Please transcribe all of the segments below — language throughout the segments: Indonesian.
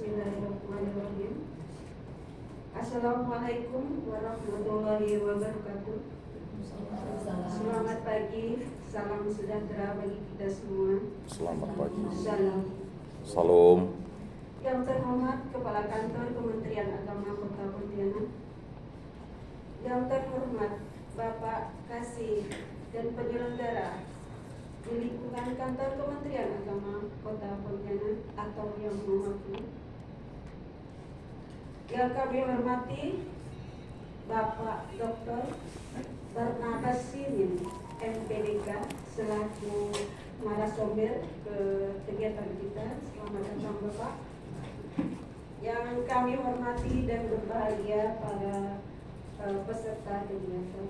Bismillahirrahmanirrahim. Assalamualaikum warahmatullahi wabarakatuh. Selamat pagi, salam sejahtera bagi kita semua. Selamat pagi. Salam. Yang terhormat Kepala Kantor Kementerian Agama Kota Pontianak, yang terhormat Bapak Kasih dan penyelenggara di lingkungan Kantor Kementerian Agama Kota Pontianak atau yang mewakili, yang kami hormati Bapak Dr. Barnabas Simin, MPDK, selaku narasumber ke kegiatan kita. Selamat datang Bapak. Yang kami hormati dan berbahagia para peserta kegiatan.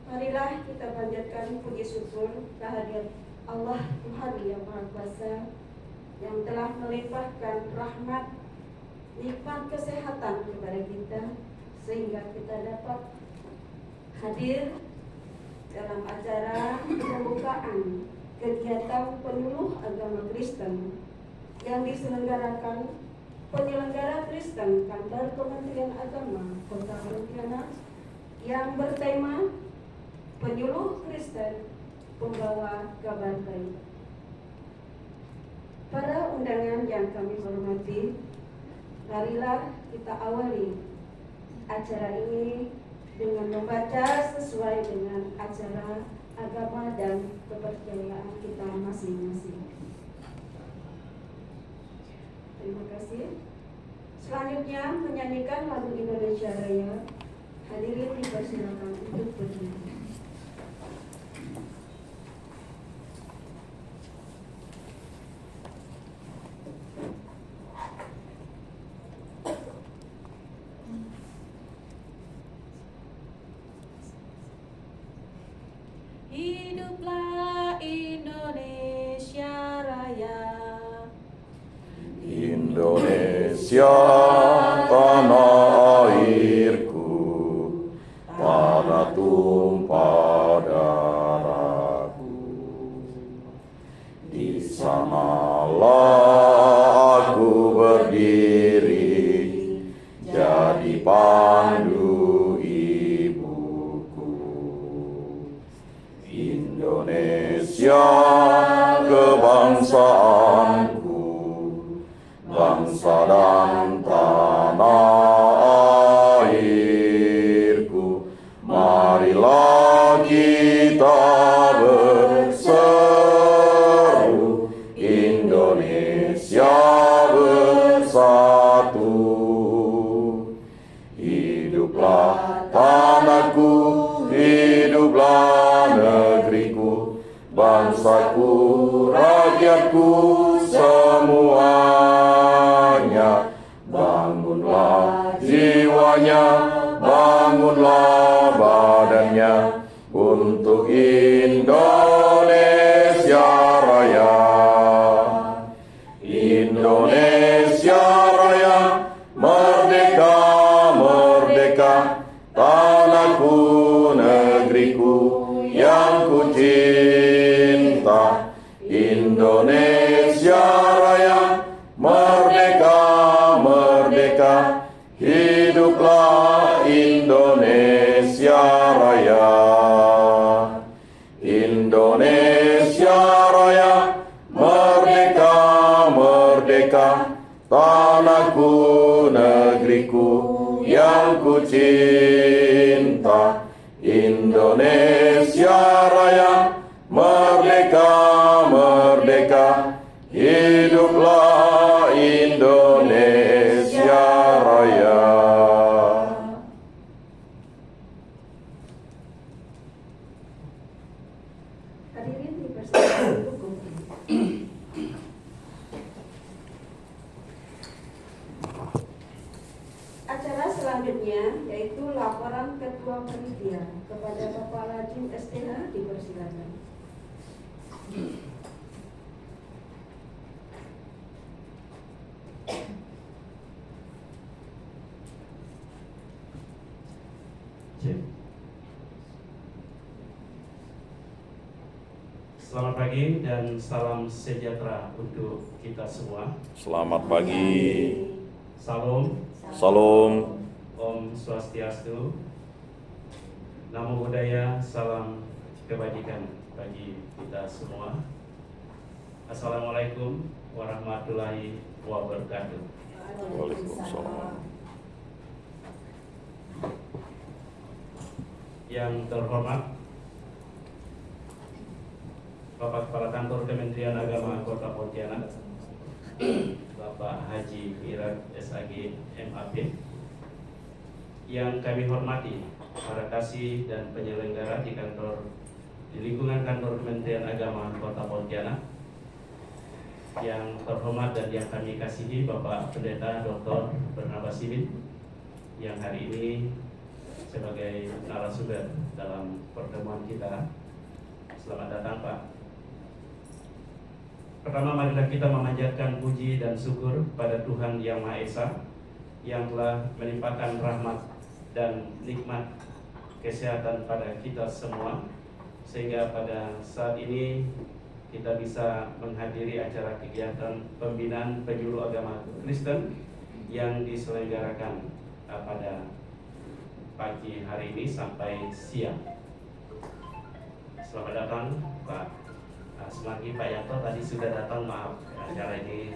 Marilah kita panjatkan puji syukur kehadirat Allah Tuhan yang Maha Kuasa yang telah melimpahkan rahmat, nikmat kesehatan kepada kita sehingga kita dapat hadir dalam acara pembukaan kegiatan penyuluh agama Kristen yang diselenggarakan penyelenggara Kristen Kantor Kementerian Agama Kota Pontianak yang bertema Penyuluh Kristen Pembawa Kabar Baik. Para undangan yang kami hormati, marilah kita awali acara ini dengan membaca sesuai dengan acara agama dan kepercayaan kita masing-masing. Terima kasih. Selanjutnya menyanyikan lagu Indonesia Raya. Hadirin dipersilakan untuk berdiri. Hiduplah Indonesia Raya. Indonesia tanah airku, tanah tumpah darahku. Di sanalah aku berdiri, jadi pandu ibuku. Indonesia kebangsaanku, bangsa dan tanah airku. Marilah kita berseru, Indonesia bersatu. Hiduplah tanahku, hiduplah negeriku, bangsaku, rakyatku semuanya. Bangunlah jiwanya, bangunlah badannya untuk Indonesia Raya. Indonesia Raya, merdeka, merdeka, tanahku, negeriku. Raya. Indonesia Raya, merdeka, merdeka, tanahku, negeriku yang ku cinta. Indonesia Raya, merdeka, merdeka, hiduplah Indonesia Raya. Hadirin dipersilakan dukung. Acara selanjutnya yaitu laporan Ketua Panitia kepada Bapak Lajim STH, dipersilakan. Selamat pagi dan salam sejahtera untuk kita semua. Selamat pagi. Salam, Salam. Om Swastiastu, Namo Buddhaya, salam kebajikan bagi kita semua. Assalamualaikum warahmatullahi wabarakatuh. Waalaikumsalam. Yang terhormat Bapak Kepala Kantor Kementerian Agama Kota Pontianak, Bapak Haji Mirat SAG MAP, yang kami hormati para kasih dan penyelenggara di lingkungan kantor Kementerian Agama Kota Pontianak, yang terhormat dan yang kami kasihi Bapak Pendeta Dr. Bernabas Simin, yang hari ini sebagai narasumber dalam pertemuan kita. Selamat datang Pak. Pertama, marilah kita memanjatkan puji dan syukur pada Tuhan Yang Maha Esa yang telah melimpahkan rahmat dan nikmat kesehatan pada kita semua, sehingga pada saat ini kita bisa menghadiri acara kegiatan pembinaan penyuluh agama Kristen yang diselenggarakan pada pagi hari ini sampai siang. Selamat datang Pak Sumargi, Pak Yanto tadi sudah datang, maaf acara ini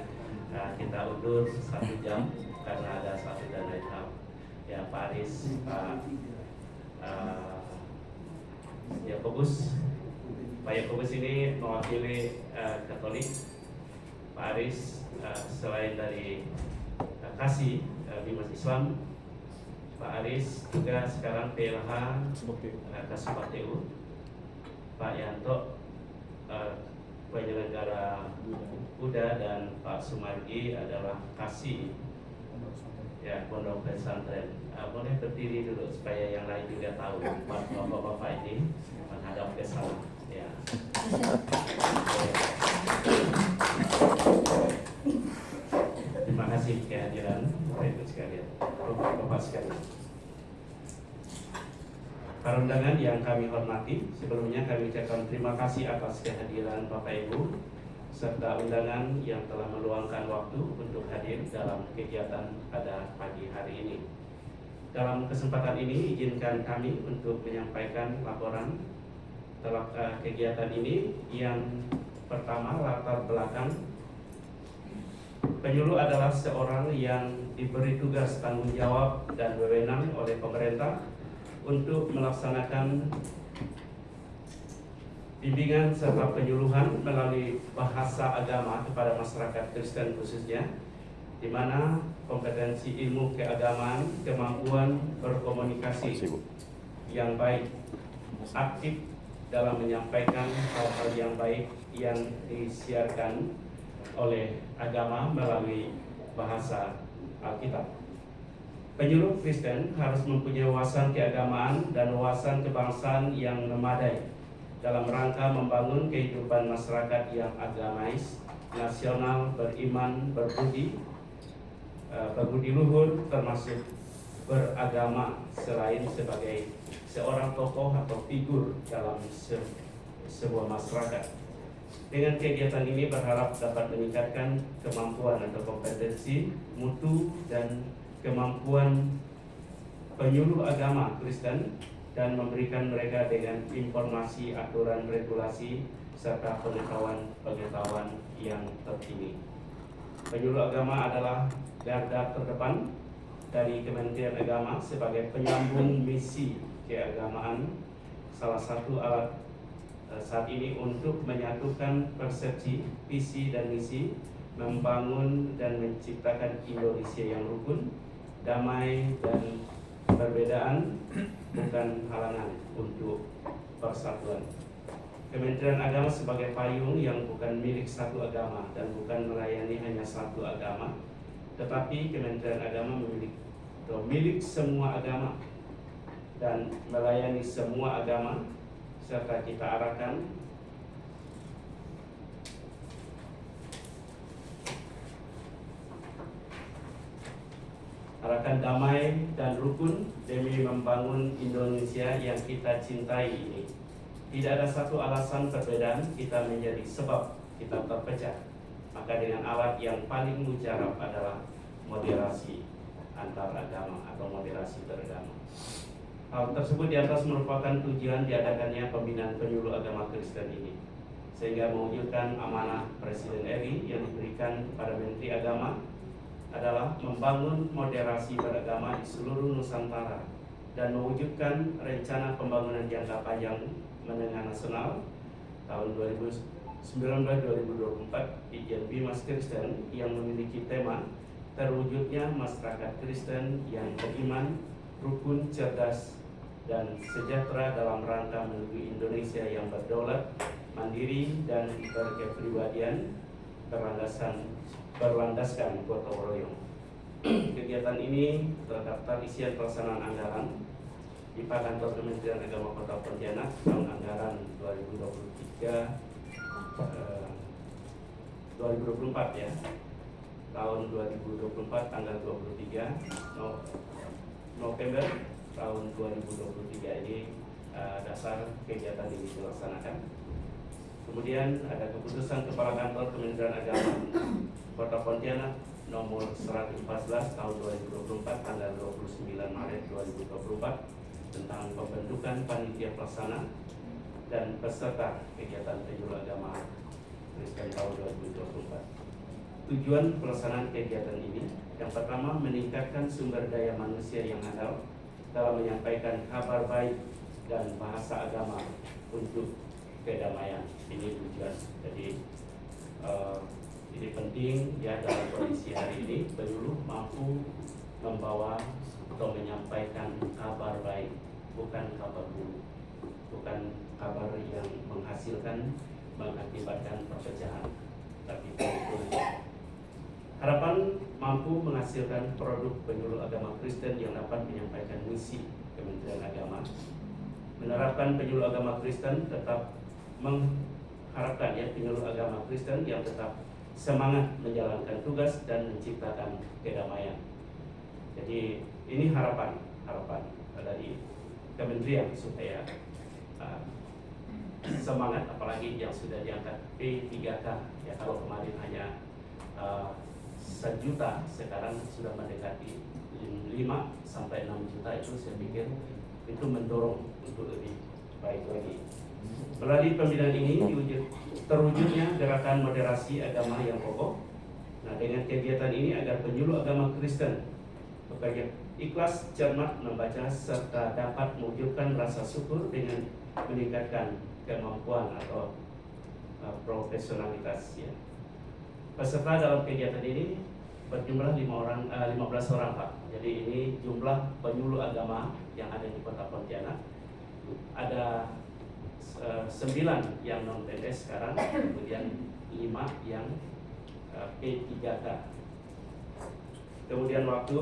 kita undur 1 jam karena ada satu dan lain hal. Ya, Pak Aris, Pak Yakobus. Pak Yakobus ini mewakili Katolik. Pak Aris selain dari kasih Bimas Islam, Pak Aris juga sekarang PLH Kasupateu. Pak Yanto penyelenggara Buddha, dan Pak Sumargi adalah kasih ya pondok pesantren. Boleh berdiri dulu supaya yang lain juga tahu bapak-bapak ini menghadap ke sana ya. Terima kasih kehadiran Bapak Ibu sekalian, Bapak sekalian. Para undangan yang kami hormati, sebelumnya kami ucapkan terima kasih atas kehadiran Bapak Ibu serta undangan yang telah meluangkan waktu untuk hadir dalam kegiatan pada pagi hari ini. Dalam kesempatan ini, izinkan kami untuk menyampaikan laporan kegiatan ini. Yang pertama, latar belakang. Penyuluh adalah seorang yang diberi tugas tanggung jawab dan wewenang oleh pemerintah untuk melaksanakan bimbingan serta penyuluhan melalui bahasa agama kepada masyarakat Kristen khususnya, di mana kompetensi ilmu keagamaan, kemampuan berkomunikasi yang baik, aktif dalam menyampaikan hal-hal yang baik yang disiarkan oleh agama melalui bahasa Alkitab. Penyuluh Kristen harus mempunyai wawasan keagamaan dan wawasan kebangsaan yang memadai dalam rangka membangun kehidupan masyarakat yang agamais, nasional, beriman, berbudi luhur, termasuk beragama, selain sebagai seorang tokoh atau figur dalam sebuah masyarakat. Dengan kegiatan ini berharap dapat meningkatkan kemampuan atau kompetensi, mutu, dan kemampuan penyuluh agama Kristen dan memberikan mereka dengan informasi, aturan, regulasi, serta pengetahuan yang terkini. Penyuluh agama adalah garda terdepan dari Kementerian Agama sebagai penyambung misi keagamaan, salah satu alat saat ini untuk menyatukan persepsi, visi dan misi, membangun dan menciptakan Indonesia yang rukun, damai dan perbedaan bukan halangan untuk persatuan. Kementerian Agama sebagai payung yang bukan milik satu agama dan bukan melayani hanya satu agama, tetapi Kementerian Agama milik semua agama dan melayani semua agama, serta kita arahkan damai dan rukun demi membangun Indonesia yang kita cintai ini. Tidak ada satu alasan perbedaan kita menjadi sebab kita terpecah. Maka dengan alat yang paling mujarab adalah moderasi antar agama atau moderasi beragama. Hal tersebut di atas merupakan tujuan diadakannya pembinaan penyuluh agama Kristen ini, sehingga mewujudkan amanah Presiden RI yang diberikan kepada Menteri Agama adalah membangun moderasi beragama di seluruh Nusantara dan mewujudkan rencana pembangunan jangka panjang menengah nasional tahun 2019-2024 Ijen Bimas Kristen yang memiliki tema terwujudnya masyarakat Kristen yang beriman, rukun, cerdas, dan sejahtera dalam rangka menuju Indonesia yang berdaulat, mandiri, dan berkepribadian berlandaskan gotong royong. Kegiatan ini terdaftar isian pelaksanaan anggaran di Kantor Kementerian Agama Kota Pontianak tahun anggaran 2024 ya. Tahun 2024 tanggal 23 November tahun 2023 ini dasar kegiatan ini dilaksanakan. Kemudian ada keputusan Kepala Kantor Kementerian Agama Kota Pontianak nomor 114 tahun 2024 tanggal 29 Maret 2024 tentang pembentukan panitia pelaksana dan peserta kegiatan penyuluh agama Kristen tahun 2024. Tujuan pelaksanaan kegiatan ini yang pertama meningkatkan sumber daya manusia yang andal dalam menyampaikan kabar baik dan bahasa agama untuk kedamaian. Ini tujuan. Jadi ini penting ya dalam kondisi hari ini penyuluh mampu membawa atau menyampaikan kabar baik, bukan kabar buruk, bukan kabar yang menghasilkan mengakibatkan perpecahan, tapi harapan mampu menghasilkan produk penyuluh agama Kristen yang dapat menyampaikan misi Kementerian Agama. Menerapkan penyuluh agama Kristen tetap mengharapkan ya penyuluh agama Kristen yang tetap semangat menjalankan tugas dan menciptakan kedamaian. Jadi ini harapan dari kementerian supaya semangat, apalagi yang sudah diangkat P3K ya, kalau kemarin hanya 1 juta, sekarang sudah mendekati 5 sampai 6 juta. Itu saya pikir itu mendorong untuk lebih baik lagi. Melalui pembinaan ini terwujudnya gerakan moderasi agama yang kokoh. Nah, dengan kegiatan ini agar penyuluh agama Kristen bekerja ikhlas, cermat membaca, serta dapat mewujudkan rasa syukur dengan meningkatkan kemampuan atau profesionalitas ya. Peserta dalam kegiatan ini berjumlah 15 orang Pak. Jadi ini jumlah penyuluh agama yang ada di Kota Pontianak. Ada 9 yang non PNS sekarang, kemudian 5 yang P3K. Kemudian waktu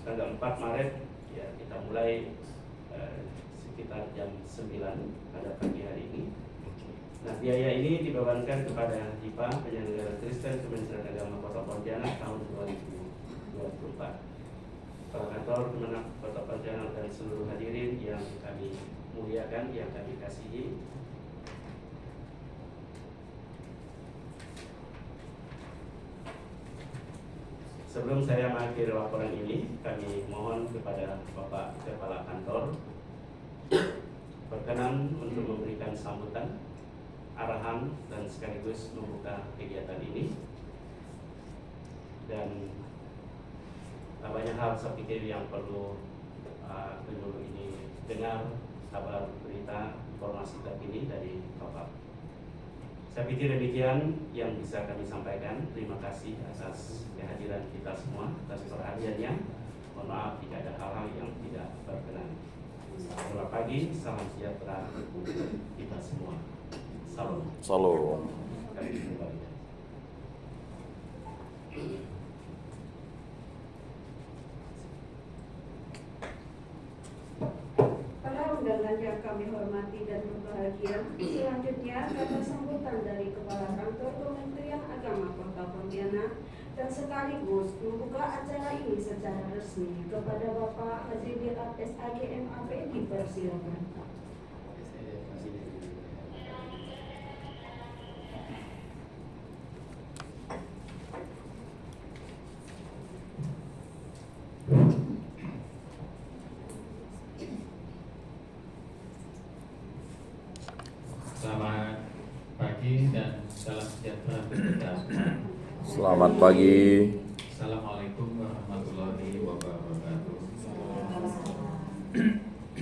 tanggal 4 Maret ya kita mulai sekitar jam 9 pada pagi hari ini. Nah, biaya ini dibebankan kepada HIPA Penyelenggara Kristen Kementerian Agama Kota Pontianak tahun 2024. Kepala Kantor Kemenag Kota Pontianak dan seluruh hadirin yang kami muliakan, yang kami kasihi. Sebelum saya mengakhiri laporan ini, kami mohon kepada Bapak Kepala Kantor berkenan untuk memberikan sambutan, arahan, dan sekaligus membuka kegiatan ini. Dan banyak hal saya pikir yang perlu penduduk ini dengar kabar berita informasi terkini dari Bapak. Saya pikir demikian yang bisa kami sampaikan. Terima kasih atas kehadiran kita semua, atas perhatiannya. Mohon maaf jika ada hal-hal yang tidak berkenan. Selamat pagi, salam sejahtera untuk kita semua. Salam. Salam. Kami kembali. Para undangan yang kami hormati dan berbahagia, selanjutnya kata sambutan dari Kepala Kantor Kementerian Agama Kota Pontianak dan sekaligus membuka acara ini secara resmi kepada Bapak Haji Bilat SAG MAP dipersilakan. Selamat pagi dan salam sejahtera untuk kita semua. Selamat pagi. Assalamualaikum warahmatullahi wabarakatuh.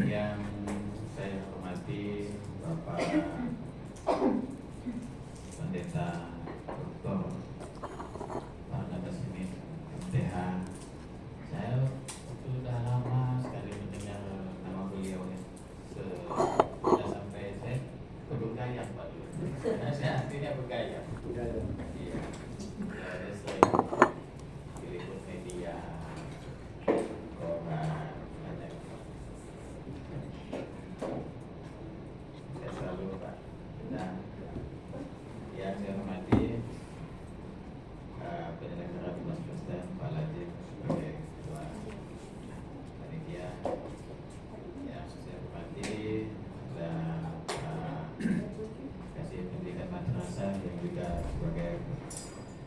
Yang saya hormati Bapak Pendeta Dr. Barnabas Smith, MTH. Saya sudah lama sekali mendengar nama beliau ya. Sudah sampai saya bergaya Pak. Karena saya aslinya bergaya. Iya. Saya sering diliput media, koran, banyak. Saya selalu Pak. Dan yang saya hormati Penyelenggara Bimas Kristen Pak Lajim sebagai ketua panitia. Yang saya hormati dan Kasih Pendidikan Madrasah yang juga sebagai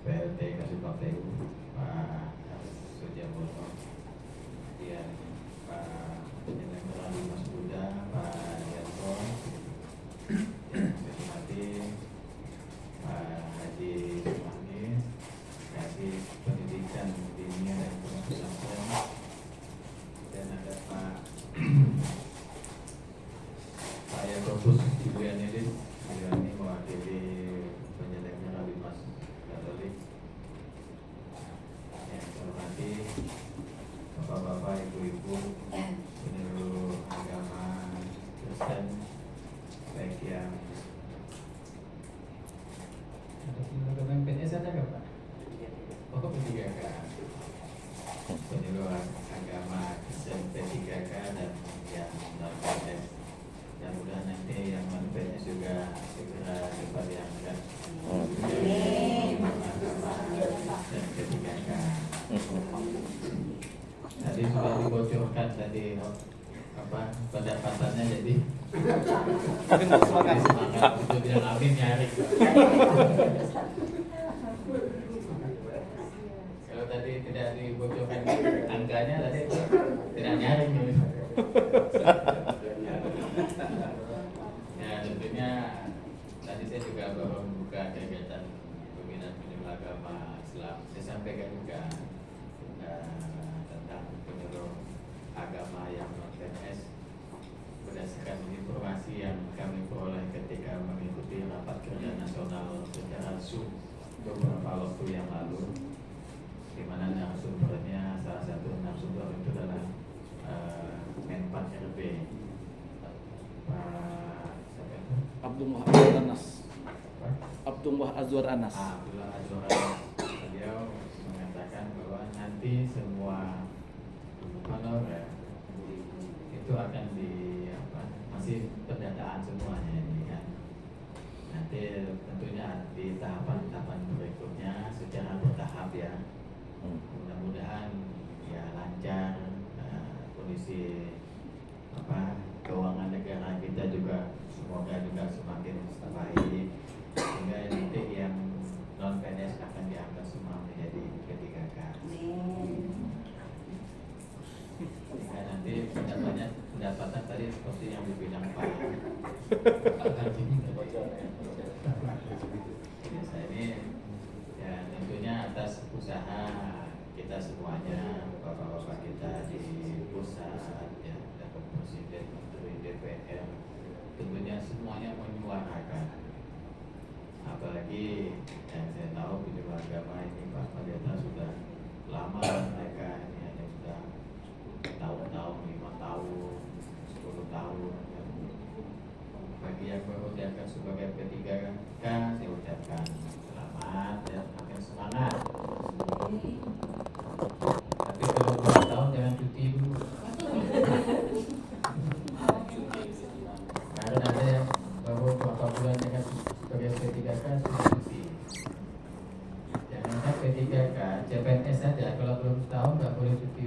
PLT Kasih KPU Pak Sujamono, kemudian Pak Penyelenggara Bimas Buddha Pak Yanto, yang saya hormati Pak Haji Sumani, Kasih Pendidikan Dunia dan Pesantren, dan ada Pak Yakobus Julianidis, beliau ini mewakili penyelenggara Bimas Katolik. Yang saya hormati Bapak-bapak, ibu-ibu, penyeluruh agama Kristen, baik yang ada PNS ada nggak Pak? Oh, P3K, penyeluruh agama Kristen P3K dan yang non PNS. Mudah-mudahan nanti yang non PNS juga segera diperlihatkan. Dan P3K. Tadi sudah dibocorkan tadi apa pendapatannya, jadi semangat untuk bilang amin nyari. Kalau tadi tidak dibocorkan angkanya, tadi tidak nyaring. Ya tentunya tadi saya juga baru membuka kegiatan pembinaan penyuluh agama Islam. Saya sampaikan juga tentang penyuluh agama yang non PNS berdasarkan informasi yang kami peroleh ketika mengikuti rapat kerja nasional secara Zoom beberapa waktu yang lalu, di mana narasumbernya salah satu narasumber itu adalah Menpan RB Pak Abdullah Azwar Anas. Apa? Abdullah Azwar Anas. Abdullah Azwar Anas. Beliau mengatakan bahwa nanti semua honorer itu akan masih pendataan semuanya ini kan. Nanti tentunya di tahapan-tahapan berikutnya secara bertahap ya. Mudah-mudahan ya lancar, kondisi keuangan negara kita juga semoga juga semakin baik, sehingga nanti yang non PNS akan diangkat semua menjadi P3K. Sehingga nanti pendapatan tadi seperti yang dibilang Pak Desa ini ya tentunya atas usaha kita semuanya, bapak-bapak kita di pusat, ya, Bapak Presiden, Menteri DPR, tentunya semuanya menyuarakan. Apalagi yang saya tahu penyuluh agama ini Pak Pendeta sudah lama mereka ini ada sudah tahun-tahun, 5 tahun, 10 tahun. Ya. Bagi yang baru diangkat sebagai P3K, saya ucapkan selamat ya, makin semangat. Tapi kalau 2 tahun jangan cuti dulu. Karena ada yang baru beberapa bulan dengan sebagai P3K sudah cuti. Jangan P3K, CPNS saja kalau belum setahun nggak boleh cuti.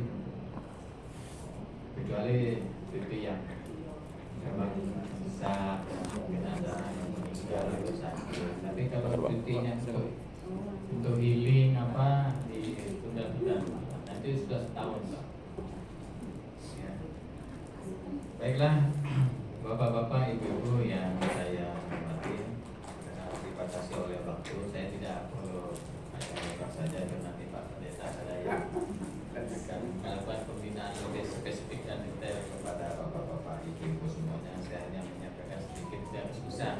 Kecuali cuti yang memang bisa mungkin ada yang meninggal atau sakit. Tapi kalau cutinya untuk healing apa ditunda-tunda, nanti sudah setahun Pak. Ya. Baiklah, bapak-bapak, ibu-ibu yang saya hormati, dibatasi oleh waktu, saya tidak perlu lebar saja karena nanti Pak Pendeta ada yang akan melakukan pembinaan lebih spesifik dan detail kepada bapak-bapak, ibu-ibu semuanya. Saya hanya menyampaikan sedikit garis besar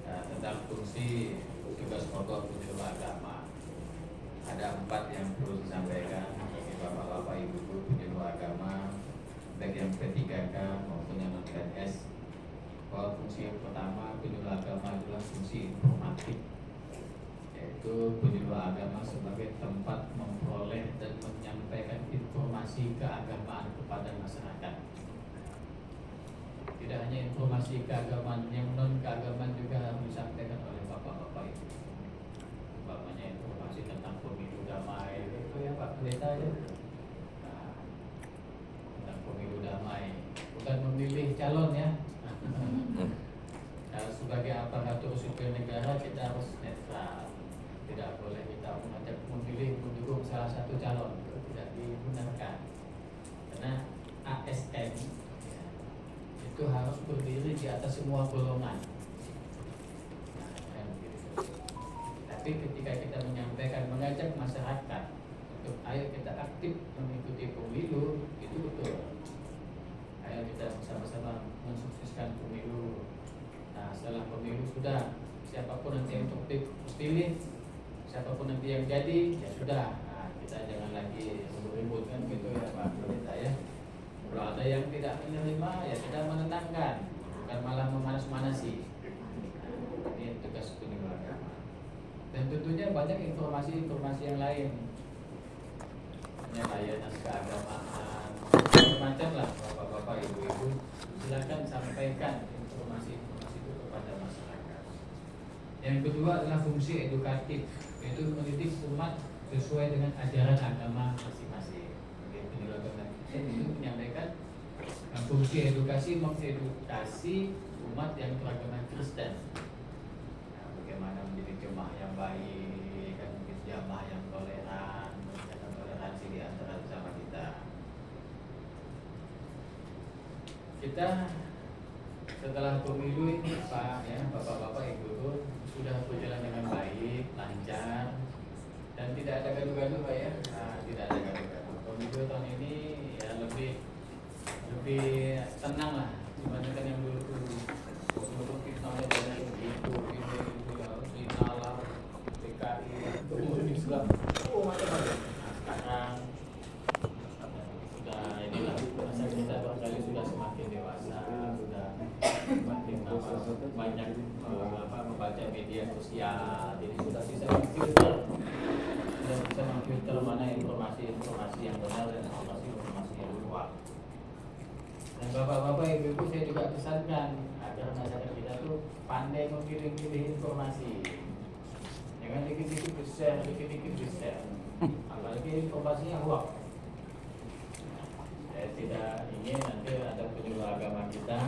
tentang fungsi tugas pokok penyuluh agama. Ada 4 yang perlu disampaikan bagi bapak-bapak, ibu-ibu penyuluh agama, baik yang P3K maupun yang non-PNS. Bahwa fungsi yang pertama penyuluh agama adalah fungsi informatif, yaitu penyuluh agama sebagai tempat memperoleh dan menyampaikan informasi keagamaan kepada masyarakat. Tidak hanya informasi keagamaan, yang non keagamaan juga harus disampaikan oleh bapak-bapak itu. Umpamanya informasi tentang pemilu damai, itu ya Pak Pendeta ya. Nah, tentang pemilu damai, bukan memilih calon ya. Nah, sebagai aparatur sipil negara kita harus netral. Tidak boleh kita mengajak memilih mendukung salah satu calon, itu tidak dibenarkan. Karena ASN ya, itu harus berdiri di atas semua golongan. Nah, kan gitu. Tapi ketika kita menyampaikan, mengajak masyarakat untuk ayo kita aktif mengikuti pemilu, itu betul. Ayo kita bersama-sama mensukseskan pemilu. Nah, setelah pemilu sudah, siapapun nanti yang terpilih, siapapun nanti yang jadi, ya sudah. Nah, kita jangan lagi ribut kan gitu ya Pak Pendeta ya. Kalau ada yang tidak menerima, ya kita menenangkan, bukan malah memanas-manasi. Nah, ini tugas penyuluh agama. Dan tentunya banyak informasi-informasi yang lain. Layanan keagamaan, macam lah bapak-bapak, ibu-ibu, silakan sampaikan informasi-informasi itu kepada masyarakat. Yang kedua adalah fungsi edukatif, yaitu mendidik umat sesuai dengan ajaran agama masing-masing. Penyuluh agama itu menyampaikan fungsi edukasi, mengedukasi umat yang beragama Kristen. Nah, bagaimana menjadi jemaah yang baik, kan jemaah yang toleran, menjaga toleransi di antara sesama kita. Kita setelah pemilu ini Pak ya, bapak-bapak, ibu-ibu sudah berjalan dengan baik, lancar, dan tidak ada gaduh-gaduh Pak ya. Nah, tidak ada gaduh-gaduh. Pemilu tahun ini ya lebih tenang lah dibandingkan yang dulu kita banyak begitu ini ya Inalah PKI Islam macam-macam. Nah, sekarang sudah inilah masa kita barangkali sudah semakin dewasa, sudah semakin banyak membaca media sosial, jadi sudah bisa memfilter mana informasi yang benar dan informasi yang hoax. Dan bapak-bapak, ibu-ibu, saya juga pesankan agar masyarakat kita tuh pandai memilih-milih informasi. Jangan dikit-dikit di-share, apalagi informasinya hoax. Saya tidak ingin nanti ada penyuluh agama kita.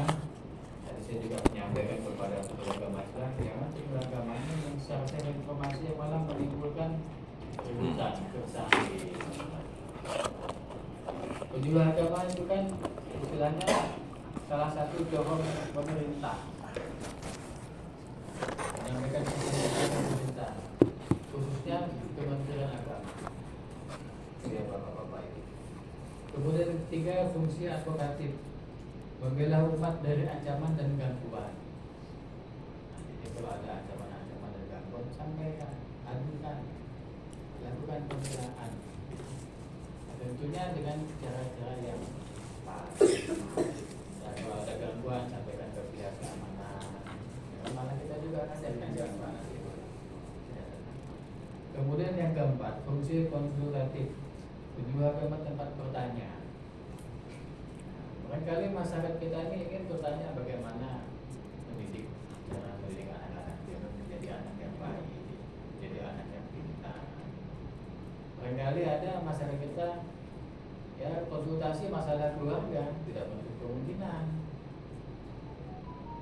Tadi saya juga menyampaikan kepada penyuluh agama kita, jangan penyuluh agama ini menshare informasi yang malah menimbulkan keributan, keresahan. Penyuluh agama itu kan istilahnya salah satu dorong pemerintah menyampaikan pemerintah khususnya Kementerian Agama. Ya Bapak-bapak ini. Kemudian ketiga, fungsi advokatif, membela umat dari ancaman dan gangguan. Nah, jadi kalau ada ancaman-ancaman dan gangguan, sampaikan, adukan, lakukan pembelaan. Nah, tentunya dengan cara-cara yang pas. Dan kalau ada gangguan, sampaikan ke pihak keamanan. Malah kita juga akan jadikan gangguan. Kemudian yang keempat, fungsi konsultatif, penjual agama tempat bertanya. Barangkali masyarakat kita ini ingin bertanya bagaimana mendidik, cara mendidik anak-anak biar menjadi anak yang baik, menjadi anak yang pintar. Barangkali ada masyarakat kita ya konsultasi masalah keluarga, tidak menutup kemungkinan.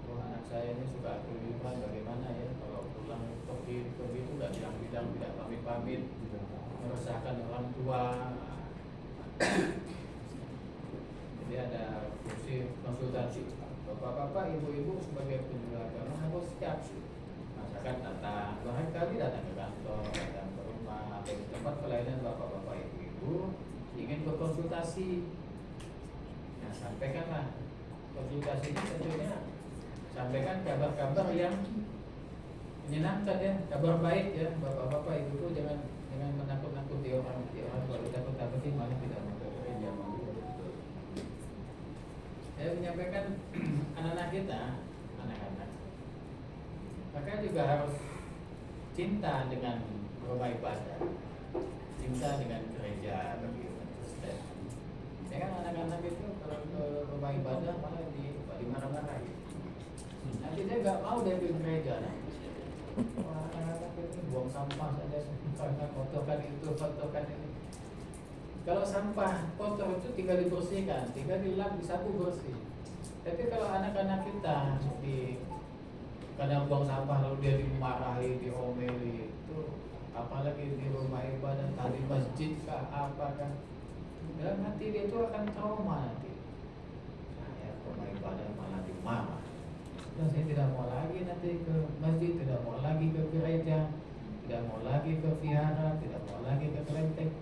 Oh, anak saya ini suka keluyuran, bagaimana ya kalau pulang pergi itu nggak bilang-bilang, tidak pamit-pamit, meresahkan orang tua. Jadi ada fungsi konsultasi. Bapak-bapak, ibu-ibu sebagai penjual agama harus siap. Masyarakat datang, barangkali datang ke kantor, datang ke rumah, atau di tempat pelayanan bapak-bapak, ibu-ibu ingin berkonsultasi. Nah, sampaikanlah konsultasi ini tentunya sampaikan kabar-kabar yang menyenangkan ya, kabar baik ya, bapak-bapak, ibu-ibu jangan menakut-nakuti orang, kalau takut-takuti malah tidak mau ke gereja. Saya menyampaikan anak-anak kita, anak-anak, maka juga harus cinta dengan rumah ibadah, cinta dengan gereja bagi umat Kristen. Ya kan anak-anak itu kalau ke rumah ibadah malah dimarah-marahi. Nanti dia nggak mau dia ke gereja. Wah, anak-anak itu buang sampah saja, kotorkan itu, kotorkan ini. Kalau sampah kotor itu tinggal dibersihkan, tinggal dilap, disapu bersih. Tapi kalau anak-anak kita kadang buang sampah lalu dia dimarahi, diomeli, itu apalagi di rumah ibadah, tadi masjid kah, apakah, dalam hati dia itu akan trauma nanti. Saya rumah ibadah malah dimarah. Dan saya tidak mau lagi nanti ke masjid, tidak mau lagi ke gereja, tidak mau lagi ke vihara, tidak mau lagi ke kelenteng.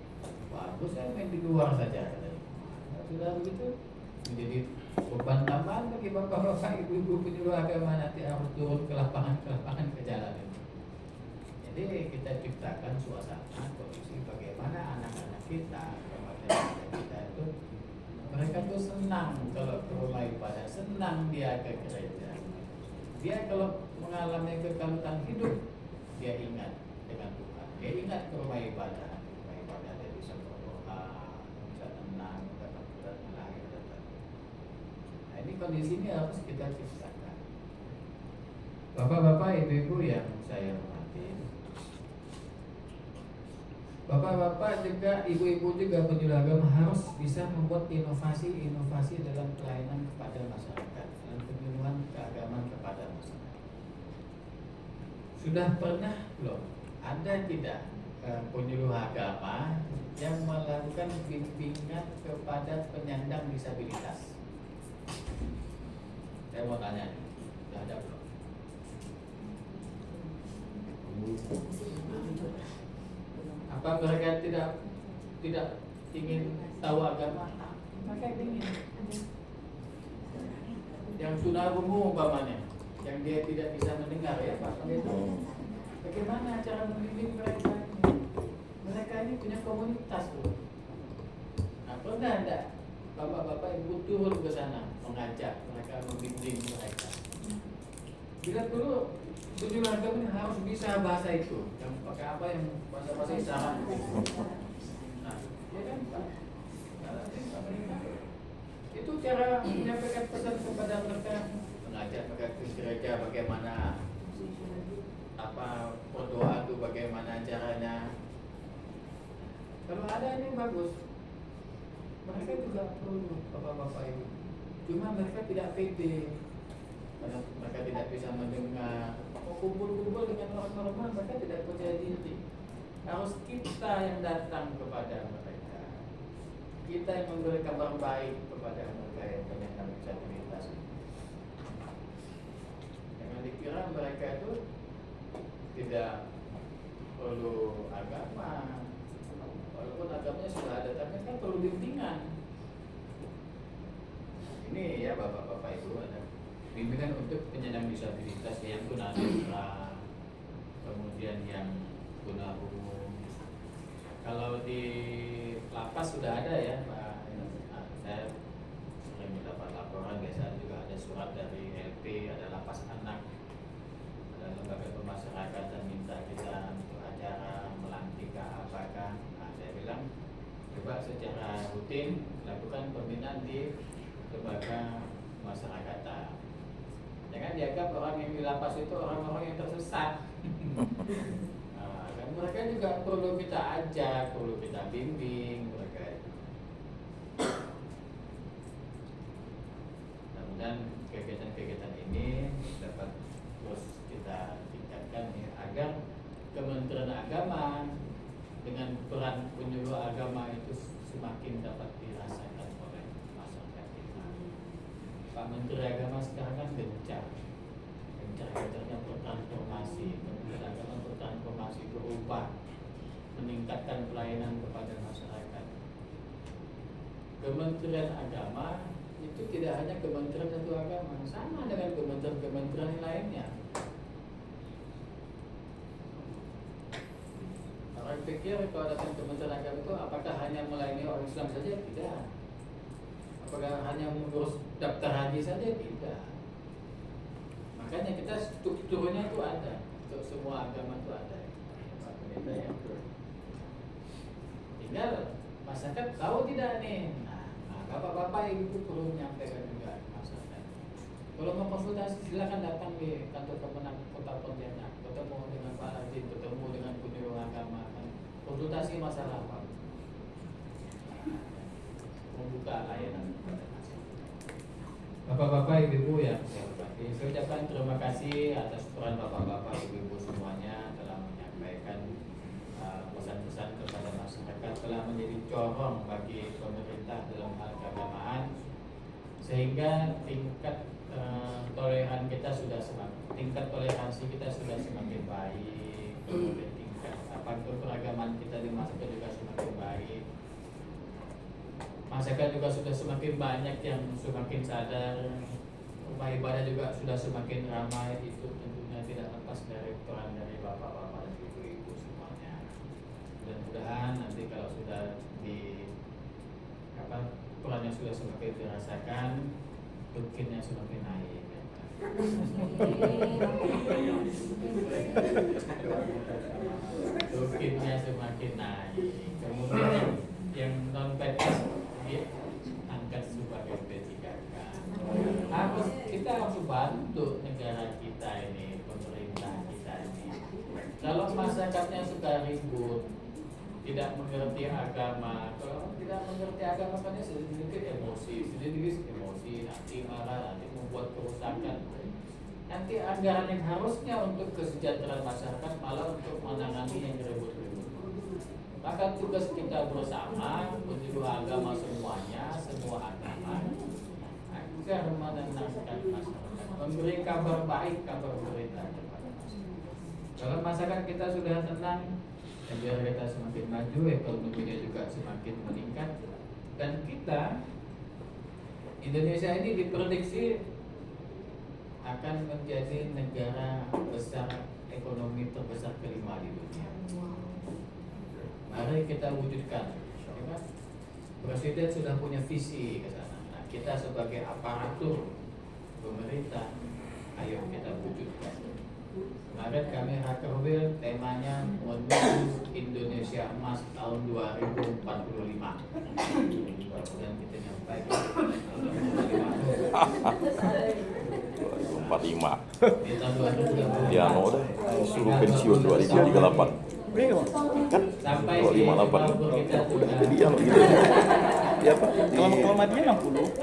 Bagus saya main di luar saja. Nah, sudah begitu menjadi beban tambahan bagi bapak-bapak, ibu-ibu penyuluh agama nanti harus turun ke lapangan ke jalan ini. Jadi kita ciptakan suasana kondisi bagaimana anak-anak kita, remaja kita itu mereka tuh senang kalau ke rumah ibadah, senang dia ke gereja. Dia kalau mengalami kekalutan hidup, dia ingat dengan Tuhan, dia ingat ke rumah ibadah. Dia bisa berdoa, bisa tenang, dapat lagi. Nah, ini kondisi ini harus kita ciptakan. Bapak-bapak, ibu-ibu yang saya hormati, bapak-bapak juga, ibu-ibu juga penyuluh agama harus bisa membuat inovasi-inovasi dalam pelayanan kepada masyarakat, dalam penyuluhan keagamaan kepada masyarakat. Sudah pernah belum ada tidak penyuluh agama yang melakukan bimbingan kepada penyandang disabilitas? Saya mau tanya nih, sudah ada belum? Apa mereka tidak ingin tahu agama? Mereka ingin. Yang tunarungu umpamanya, yang dia tidak bisa mendengar ya Pak Pendeta. Bagaimana cara membimbing mereka? Mereka ini punya komunitas loh. Nah, pernah enggak bapak-bapak ibu turun ke sana mengajak mereka, membimbing mereka? Bila dulu penyuluh agama ini harus bisa bahasa itu, yang pakai apa, yang bahasa isyarat. Nah, ya kan Pak? Itu cara menyampaikan pesan kepada mereka, mengajak mereka ke gereja bagaimana berdoa itu bagaimana caranya. Kalau ada ini bagus, mereka juga perlu bapak-bapak ibu. Cuma mereka tidak pede karena mereka tidak bisa mendengar. Kumpul-kumpul dengan orang normal, mereka tidak percaya diri. Harus kita yang datang kepada mereka. kita yang memberi kabar baik kepada mereka yang penyandang disabilitas. Jangan dikira mereka itu tidak perlu agama, walaupun agamanya sudah ada, tapi kan perlu bimbingan. Ini ya bapak-bapak ibu, ada bimbingan untuk penyandang disabilitas yang tunanetra, kemudian yang tuna umum. Kalau di lapas sudah ada ya Pak, saya sering mendapat laporan, biasanya juga ada surat dari LP, ada lapas anak, ada lembaga pemasyarakatan minta kita untuk acara melantik apakah. Nah, saya bilang coba secara rutin lakukan pembinaan di lembaga pemasyarakatan. Jangan dianggap orang yang di lapas itu orang-orang yang tersesat. Nah, dan mereka juga perlu kita ajak, perlu kita bimbing mereka itu. Dan kegiatan-kegiatan ini dapat terus kita tingkatkan ya, agar Kementerian Agama dengan peran penyuluh agama itu semakin dapat dirasakan oleh masyarakat kita. Pak Menteri Agama sekarang kan gencar-gencarnya bertransformasi, Kementerian Agama bertransformasi, berubah, meningkatkan pelayanan kepada masyarakat. Kementerian Agama itu tidak hanya kementerian satu agama, sama dengan kementerian-kementerian lainnya. Orang pikir kalau datang kementerian agama itu apakah hanya melayani orang Islam saja? Tidak. Apakah hanya mengurus daftar haji saja? Tidak. Makanya kita strukturnya itu ada, untuk semua agama itu ada. Pak Pendeta ya. Tinggal masyarakat tahu tidak nih. Nah, bapak-bapak ibu perlu menyampaikan juga ke masyarakat. Kalau mau konsultasi silakan datang di kantor Kemenak Kota Pontianak, ketemu dengan Pak Arjin, ketemu dengan penyuluh agama, konsultasi masalah apa? Membuka layanan kepada masyarakat. Bapak-bapak ibu-ibu yang saya hormati, saya ucapkan terima kasih atas peran bapak-bapak ibu-ibu semuanya telah menyampaikan pesan-pesan kepada masyarakat, telah menjadi corong bagi pemerintah dalam hal keagamaan, sehingga tingkat toleransi kita sudah semakin baik, kemudian tingkat keberagaman kita di masyarakat juga semakin baik. Masyarakat juga sudah semakin banyak yang semakin sadar, rumah ibadah juga sudah semakin ramai. Itu tentunya tidak lepas dari peran dari bapak-bapak dan ibu-ibu semuanya. Mudah-mudahan nanti kalau sudah perannya sudah semakin dirasakan, tukinnya semakin naik. Tukinnya semakin naik. Kemudian yang non PNS diangkat sebagai P3K. Kita harus bantu negara kita ini, pemerintah kita ini. Kalau masyarakatnya suka ribut, tidak mengerti agama, kalau tidak mengerti agama kan sedikit emosi, nanti marah, nanti membuat kerusakan. Nanti anggaran yang harusnya untuk kesejahteraan masyarakat malah untuk menangani yang ribut-ribut. Maka tugas kita bersama, penyuluh agama semuanya, semua agama, agar menenangkan masyarakat, memberi kabar baik, kabar berita kepada masyarakat. Kalau masyarakat kita sudah tenang, negara kita semakin maju, ekonominya juga semakin meningkat, dan kita Indonesia ini diprediksi akan menjadi negara besar, ekonomi terbesar kelima di dunia. Mari kita wujudkan. Presiden sudah punya visi ke sana. Nah, kita sebagai aparatur pemerintah, ayo kita wujudkan. Kemarin kami Rakerwil temanya menuju Indonesia Emas tahun 2045. Dan kita nyampaikan 2045. di tahun 2045. Ya, no deh. Suruh pensiun 2038. Kan Sampai 258. Udah jadi ya gitu. Ya Pak. Kalau dia 60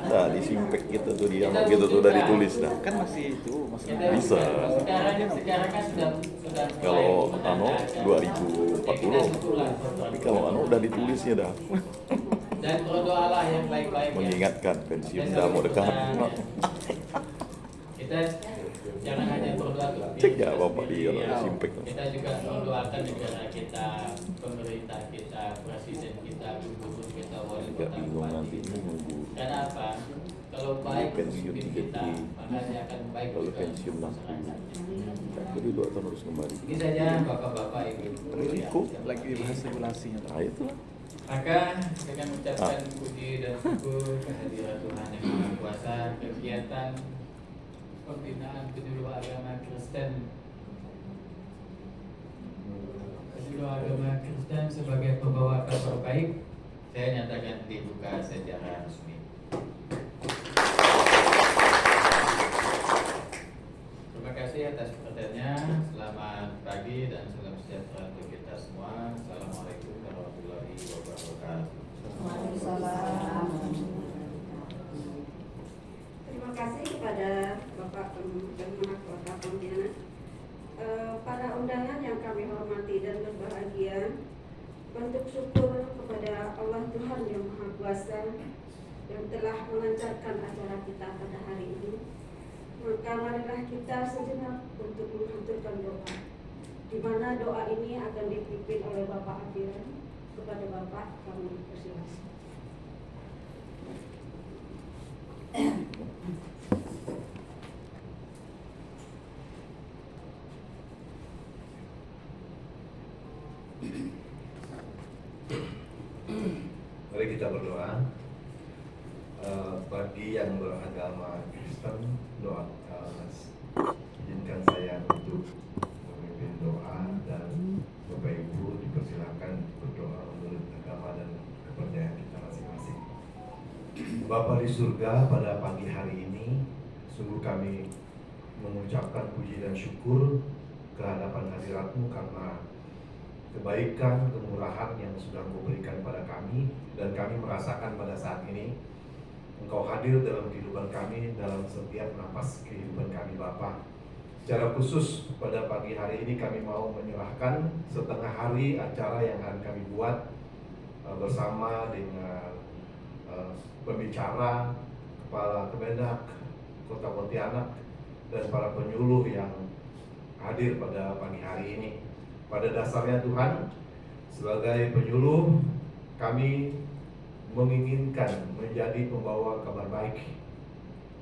Nah, di simpek gitu tuh dia gitu tuh udah ditulis dah. kan masih itu masih Bisa. Sekarang kan sudah Kalau anu 2040. Tapi kalau anu udah ditulisnya dah. Dan berdoalah yang baik-baik ya. Mengingatkan pensiun Dan dah mau dekat. Kita jangan hanya berdoa tuh. Cek ya bapak dia lah simpek. Kita juga mendoakan negara kita, pemerintah kita, presiden kita, gubernur kita, wali Agak kota, bingung nanti bupati. menunggu Karena apa? Kalau baik pensiun pemimpin 3 kita, maka dia akan baik kalau juga pensiun 60. masyarakat. Jadi 2 tahun harus kembali. Ini saja bapak-bapak ibu. Risiko. Lagi dibahas regulasinya. Nah itulah. Maka dengan mengucapkan puji dan syukur kehadiran Tuhan yang Maha Kuasa, kegiatan pembinaan penyuluh agama Kristen sebagai pembawa kabar baik, saya nyatakan dibuka secara resmi. Terima kasih atas perhatiannya. Selamat pagi dan salam sejahtera untuk kita semua. Assalamualaikum warahmatullahi wabarakatuh. Terima kasih kepada Bapak Pemerintah Kota Pontianak. Para undangan yang kami hormati dan berbahagia, bentuk syukur kepada Allah Tuhan yang Maha Kuasa yang telah melancarkan acara kita pada hari ini. Maka marilah kita sejenak untuk menghaturkan doa, di mana doa ini akan dipimpin oleh Bapak Abiran. Kepada Bapak kami persilakan. Mari kita berdoa. Bagi yang beragama Kristen, doa izinkan saya untuk memimpin doa dan Bapak Ibu dipersilakan berdoa menurut agama dan kepercayaan kita masing-masing. Bapa di surga, pada pagi hari ini sungguh kami mengucapkan puji dan syukur kehadapan hadirat-Mu karena kebaikan, kemurahan yang sudah Engkau berikan pada kami, dan kami merasakan pada saat ini Engkau hadir dalam kehidupan kami, dalam setiap napas kehidupan kami Bapa. Secara khusus pada pagi hari ini kami mau menyerahkan setengah hari acara yang akan kami buat bersama dengan pembicara, Kepala Kemenak Kota Pontianak, dan para penyuluh yang hadir pada pagi hari ini. Pada dasarnya Tuhan, sebagai penyuluh kami menginginkan menjadi pembawa kabar baik,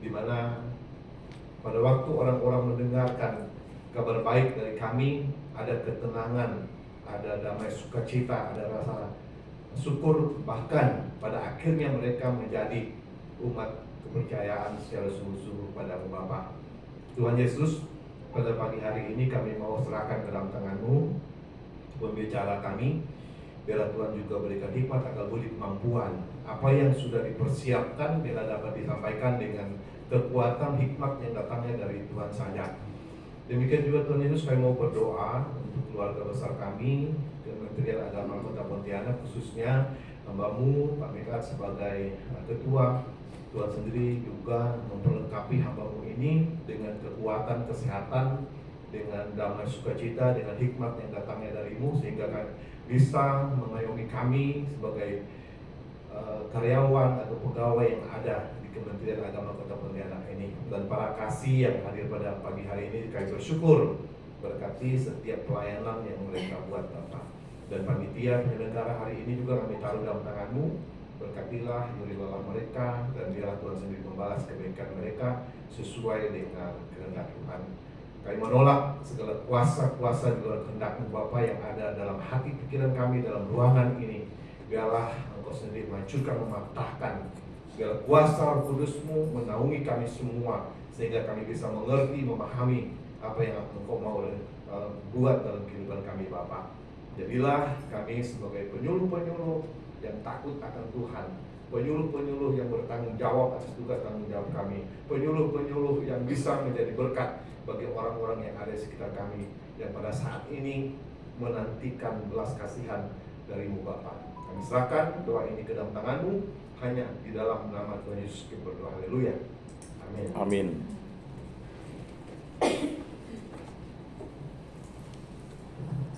di mana pada waktu orang-orang mendengarkan kabar baik dari kami, ada ketenangan, ada damai sukacita, ada rasa syukur, bahkan pada akhirnya mereka menjadi umat kepercayaan secara sungguh-sungguh pada Bapa. Tuhan Yesus, pada pagi hari ini kami mau serahkan ke dalam tangan-Mu pembicara kami. Biarlah Tuhan juga berikan hikmat agar boleh kemampuan apa yang sudah dipersiapkan, biarlah dapat disampaikan dengan kekuatan hikmat yang datangnya dari Tuhan saja. Demikian juga Tuhan Yesus, kami mau berdoa untuk keluarga besar kami, Kementerian Agama Kota Pontianak, khususnya hamba-Mu Pak Mekat sebagai ketua. Tuhan sendiri juga memperlengkapi hamba-Mu ini dengan kekuatan kesehatan, dengan damai sukacita, dengan hikmat yang datangnya dari-Mu, sehingga bisa mengayomi kami sebagai karyawan atau pegawai yang ada di Kementerian Agama Kota Pontianak ini. Dan para kasih yang hadir pada pagi hari ini, kami bersyukur berkati setiap pelayanan yang mereka buat Bapak. Dan panitia penyelenggara hari ini juga kami taruh dalam tangan-Mu. Berkatilah, yurilah mereka, dan biarlah Tuhan sendiri membalas kebaikan mereka sesuai dengan kehendak Tuhan. Kami menolak segala kuasa-kuasa di luar kehendak-Mu Bapa yang ada dalam hati pikiran kami, dalam ruangan ini. Biarlah Engkau sendiri menghancurkan, mematahkan segala kuasa Roh Kudus-Mu menaungi kami semua, sehingga kami bisa mengerti, memahami apa yang Engkau mau buat dalam kehidupan kami Bapa. Jadilah kami sebagai penyuluh-penyuluh yang takut akan Tuhan, penyuluh-penyuluh yang bertanggung jawab atas tugas tanggung jawab kami, penyuluh-penyuluh yang bisa menjadi berkat bagi orang-orang yang ada di sekitar kami, yang pada saat ini menantikan belas kasihan dari-Mu Bapa. Kami serahkan doa ini ke dalam tangan-Mu, hanya di dalam nama Tuhan Yesus kita berdoa. Haleluya. Amin. Amin.